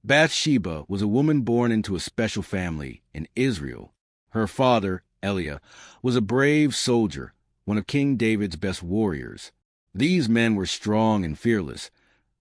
Bathsheba was a woman born into a special family in Israel. Her father, Eliah, was a brave soldier, one of King David's best warriors. These men were strong and fearless,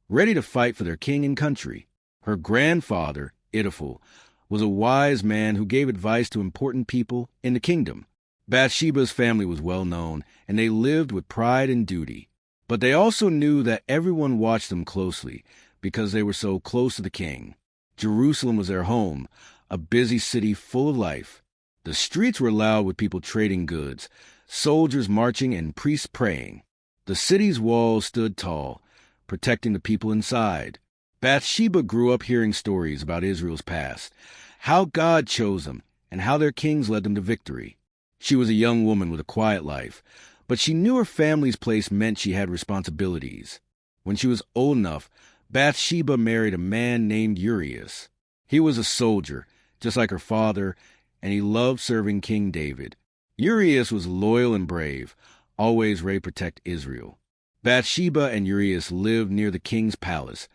ready to fight for their king and country. Her grandfather, Untold, was a wise man who gave advice to important people in the kingdom. Bathsheba's family was well known, and they lived with pride and duty. But they also knew that everyone watched them closely because they were so close to the king. Jerusalem was their home, a busy city full of life. The streets were loud with people trading goods, soldiers marching and priests praying. The city's walls stood tall, protecting the people inside. Bathsheba grew up hearing stories about Israel's past, how God chose them, and how their kings led them to victory. She was a young woman with a quiet life, but she knew her family's place meant she had responsibilities. When she was old enough, Bathsheba married a man named Urias. He was a soldier, just like her father, and he loved serving King David. Urias was loyal and brave, always ready to protect Israel. Bathsheba and Urias lived near the king's palace,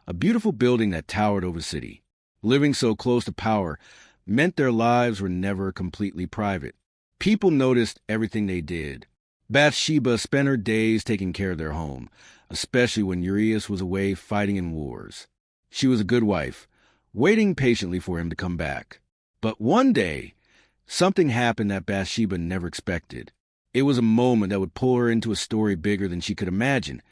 a beautiful building that towered over the city. Living so close to power meant their lives were never completely private. People noticed everything they did. Bathsheba spent her days taking care of their home, especially when Urias was away fighting in wars. She was a good wife, waiting patiently for him to come back. But one day, something happened that Bathsheba never expected. It was a moment that would pull her into a story bigger than she could imagine,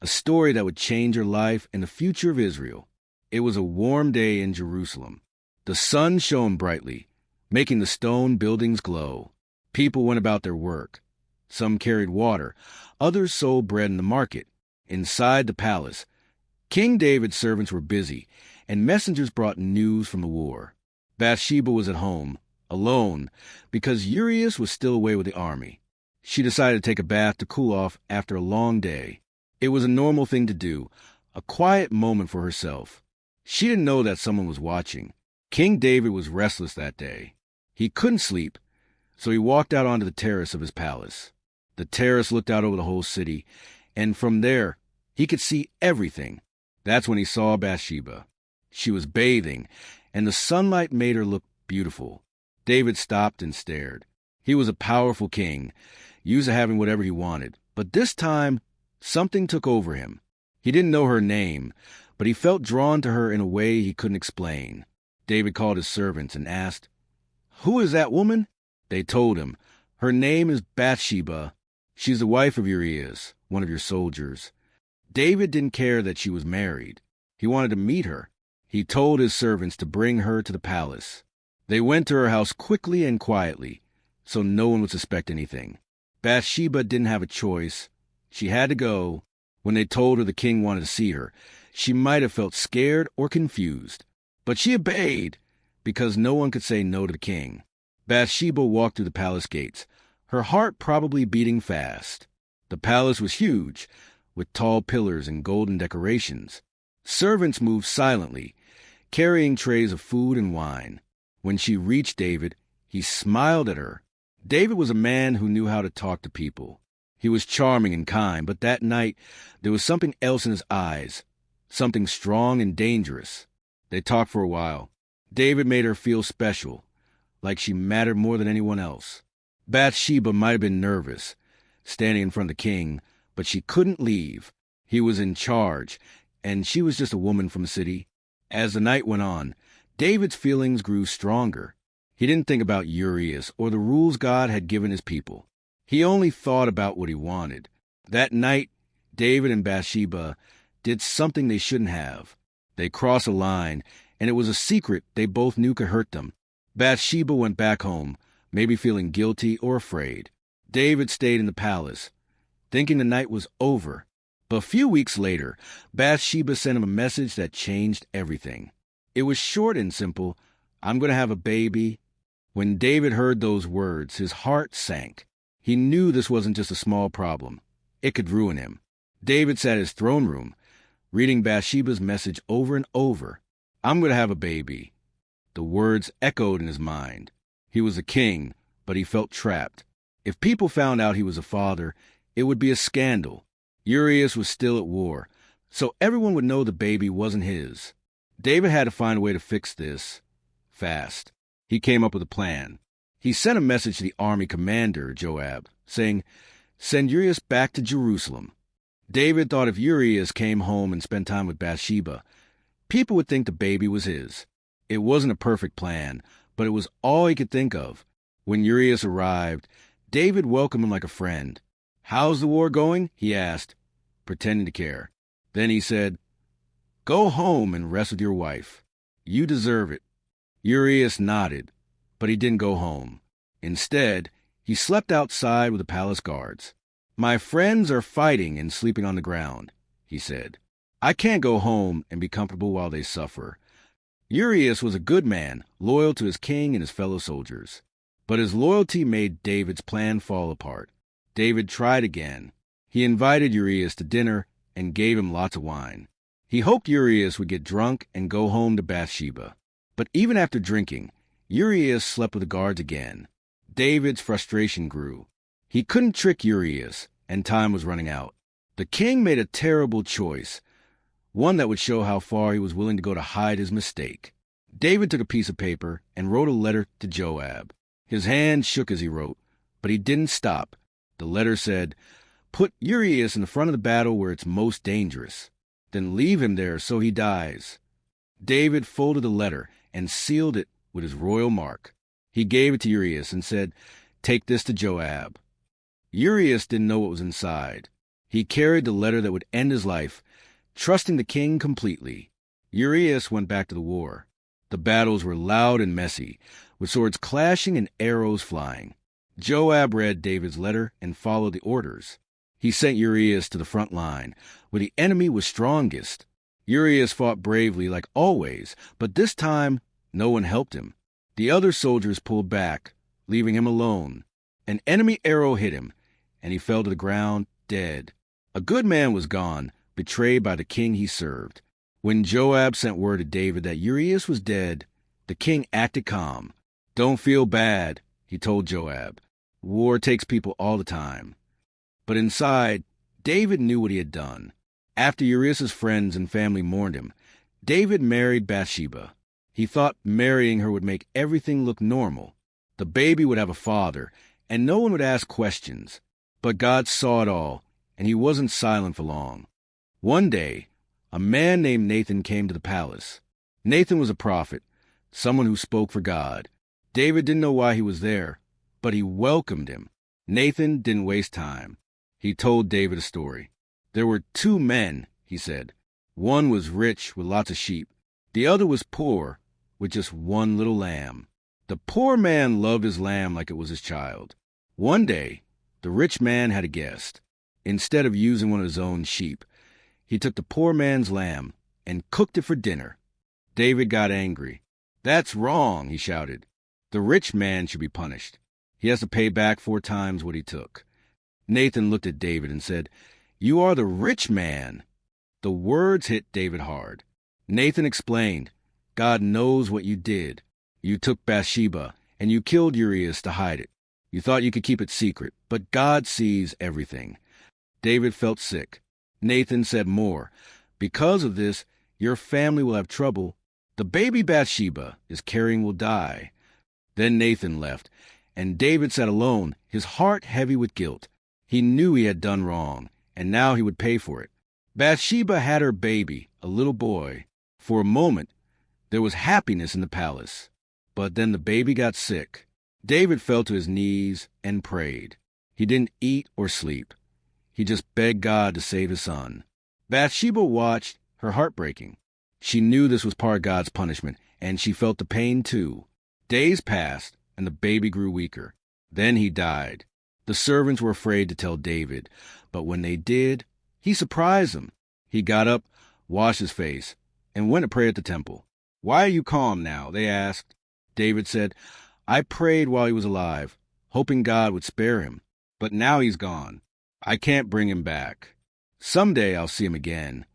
a story that would change her life and the future of Israel. It was a warm day in Jerusalem. The sun shone brightly, making the stone buildings glow. People went about their work. Some carried water, others sold bread in the market. Inside the palace, King David's servants were busy, and messengers brought news from the war. Bathsheba was at home, alone, because Urias was still away with the army. She decided to take a bath to cool off after a long day. It was a normal thing to do, a quiet moment for herself. She didn't know that someone was watching. King David was restless that day. He couldn't sleep, so he walked out onto the terrace of his palace. The terrace looked out over the whole city, and from there, he could see everything. That's when he saw Bathsheba. She was bathing, and the sunlight made her look beautiful. David stopped and stared. He was a powerful king, used to having whatever he wanted. But this time, something took over him. He didn't know her name, but he felt drawn to her in a way he couldn't explain. David called his servants and asked, "Who is that woman?" They told him, "Her name is Bathsheba. She's the wife of Urias, one of your soldiers." David didn't care that she was married. He wanted to meet her. He told his servants to bring her to the palace. They went to her house quickly and quietly, so no one would suspect anything. Bathsheba didn't have a choice. She had to go. When they told her the king wanted to see her, she might have felt scared or confused. But she obeyed, because no one could say no to the king. Bathsheba walked through the palace gates, her heart probably beating fast. The palace was huge, with tall pillars and golden decorations. Servants moved silently, carrying trays of food and wine. When she reached David, he smiled at her. David was a man who knew how to talk to people. He was charming and kind, but that night there was something else in his eyes, something strong and dangerous. They talked for a while. David made her feel special, like she mattered more than anyone else. Bathsheba might have been nervous, standing in front of the king, but she couldn't leave. He was in charge, and she was just a woman from the city. As the night went on, David's feelings grew stronger. He didn't think about Urias or the rules God had given his people. He only thought about what he wanted. That night, David and Bathsheba did something they shouldn't have. They crossed a line, and it was a secret they both knew could hurt them. Bathsheba went back home, maybe feeling guilty or afraid. David stayed in the palace, thinking the night was over. But a few weeks later, Bathsheba sent him a message that changed everything. It was short and simple. "I'm going to have a baby." When David heard those words, his heart sank. He knew this wasn't just a small problem. It could ruin him. David sat in his throne room, reading Bathsheba's message over and over. "I'm going to have a baby." The words echoed in his mind. He was a king, but he felt trapped. If people found out he was a father, it would be a scandal. Urias was still at war, so everyone would know the baby wasn't his. David had to find a way to fix this fast. He came up with a plan. He sent a message to the army commander, Joab, saying, "Send Urias back to Jerusalem." David thought if Urias came home and spent time with Bathsheba, people would think the baby was his. It wasn't a perfect plan, but it was all he could think of. When Urias arrived, David welcomed him like a friend. "How's the war going?" he asked, pretending to care. Then he said, "Go home and rest with your wife. You deserve it." Urias nodded, but he didn't go home. Instead, he slept outside with the palace guards. "My friends are fighting and sleeping on the ground," he said. "I can't go home and be comfortable while they suffer." Urias was a good man, loyal to his king and his fellow soldiers. But his loyalty made David's plan fall apart. David tried again. He invited Urias to dinner and gave him lots of wine. He hoped Urias would get drunk and go home to Bathsheba. But even after drinking, Urias slept with the guards again. David's frustration grew. He couldn't trick Urias, and time was running out. The king made a terrible choice, one that would show how far he was willing to go to hide his mistake. David took a piece of paper and wrote a letter to Joab. His hand shook as he wrote, but he didn't stop. The letter said, "Put Urias in the front of the battle where it's most dangerous. Then leave him there so he dies." David folded the letter and sealed it with his royal mark. He gave it to Urias and said, "Take this to Joab." Urias didn't know what was inside. He carried the letter that would end his life, trusting the king completely. Urias went back to the war. The battles were loud and messy, with swords clashing and arrows flying. Joab read David's letter and followed the orders. He sent Urias to the front line, where the enemy was strongest. Urias fought bravely like always, but this time no one helped him. The other soldiers pulled back, leaving him alone. An enemy arrow hit him, and he fell to the ground, dead. A good man was gone, betrayed by the king he served. When Joab sent word to David that Urias was dead, the king acted calm. "Don't feel bad," he told Joab. "War takes people all the time." But inside, David knew what he had done. After Urias' friends and family mourned him, David married Bathsheba. He thought marrying her would make everything look normal. The baby would have a father, and no one would ask questions. But God saw it all, and he wasn't silent for long. One day, a man named Nathan came to the palace. Nathan was a prophet, someone who spoke for God. David didn't know why he was there, but he welcomed him. Nathan didn't waste time. He told David a story. There were two men, he said. One was rich with lots of sheep. The other was poor with just one little lamb. The poor man loved his lamb like it was his child. One day, the rich man had a guest. Instead of using one of his own sheep, he took the poor man's lamb and cooked it for dinner. David got angry. "That's wrong," he shouted. "The rich man should be punished. He has to pay back 4 times what he took." Nathan looked at David and said, "You are the rich man." The words hit David hard. Nathan explained, "God knows what you did. You took Bathsheba, and you killed Urias to hide it. You thought you could keep it secret, but God sees everything." David felt sick. Nathan said more. "Because of this, your family will have trouble. The baby Bathsheba is carrying will die." Then Nathan left, and David sat alone, his heart heavy with guilt. He knew he had done wrong, and now he would pay for it. Bathsheba had her baby, a little boy. For a moment, there was happiness in the palace. But then the baby got sick. David fell to his knees and prayed. He didn't eat or sleep. He just begged God to save his son. Bathsheba watched, her heart breaking. She knew this was part of God's punishment, and she felt the pain too. Days passed, and the baby grew weaker. Then he died. The servants were afraid to tell David, but when they did, he surprised them. He got up, washed his face, and went to pray at the temple. "Why are you calm now?" they asked. David said, "I prayed while he was alive, hoping God would spare him. But now he's gone. I can't bring him back. Someday I'll see him again."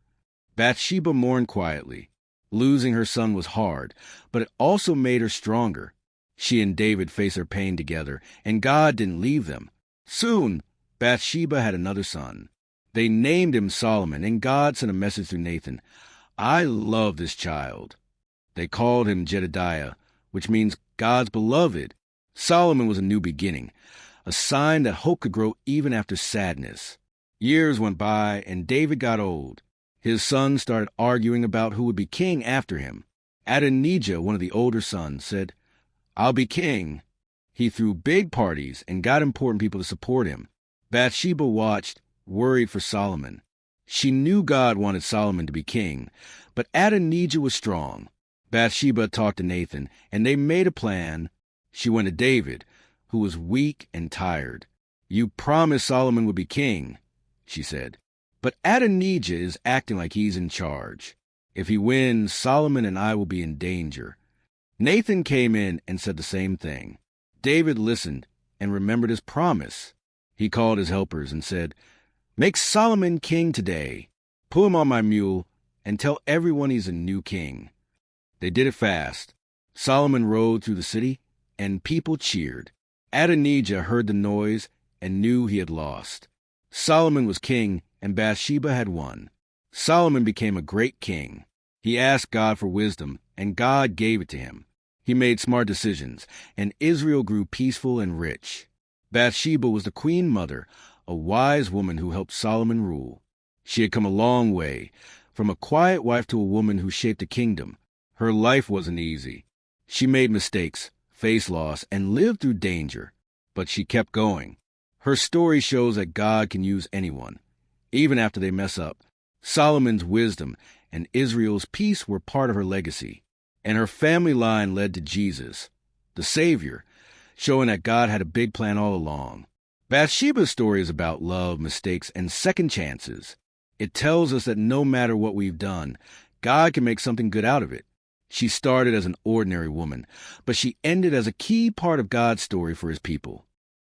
Bathsheba mourned quietly. Losing her son was hard, but it also made her stronger. She and David faced their pain together, and God didn't leave them. Soon, Bathsheba had another son. They named him Solomon, and God sent a message through Nathan. "I love this child. They called him Jedediah, which means God's beloved. Solomon was a new beginning, a sign that hope could grow even after sadness. Years went by, and David got old. His sons started arguing about who would be king after him. Adonijah, one of the older sons, said, "I'll be king." He threw big parties and got important people to support him. Bathsheba watched, worried for Solomon. She knew God wanted Solomon to be king, but Adonijah was strong. Bathsheba talked to Nathan, and they made a plan. She went to David, who was weak and tired. "You promised Solomon would be king," she said. "But Adonijah is acting like he's in charge. If he wins, Solomon and I will be in danger." Nathan came in and said the same thing. David listened and remembered his promise. He called his helpers and said, "Make Solomon king today. Put him on my mule and tell everyone he's a new king." They did it fast. Solomon rode through the city, and people cheered. Adonijah heard the noise and knew he had lost. Solomon was king, and Bathsheba had won. Solomon became a great king. He asked God for wisdom, and God gave it to him. He made smart decisions, and Israel grew peaceful and rich. Bathsheba was the queen mother, a wise woman who helped Solomon rule. She had come a long way, from a quiet wife to a woman who shaped a kingdom. Her life wasn't easy. She made mistakes, faced loss, and lived through danger. But she kept going. Her story shows that God can use anyone, even after they mess up. Solomon's wisdom and Israel's peace were part of her legacy. And her family line led to Jesus, the Savior, showing that God had a big plan all along. Bathsheba's story is about love, mistakes, and second chances. It tells us that no matter what we've done, God can make something good out of it. She started as an ordinary woman, but she ended as a key part of God's story for his people.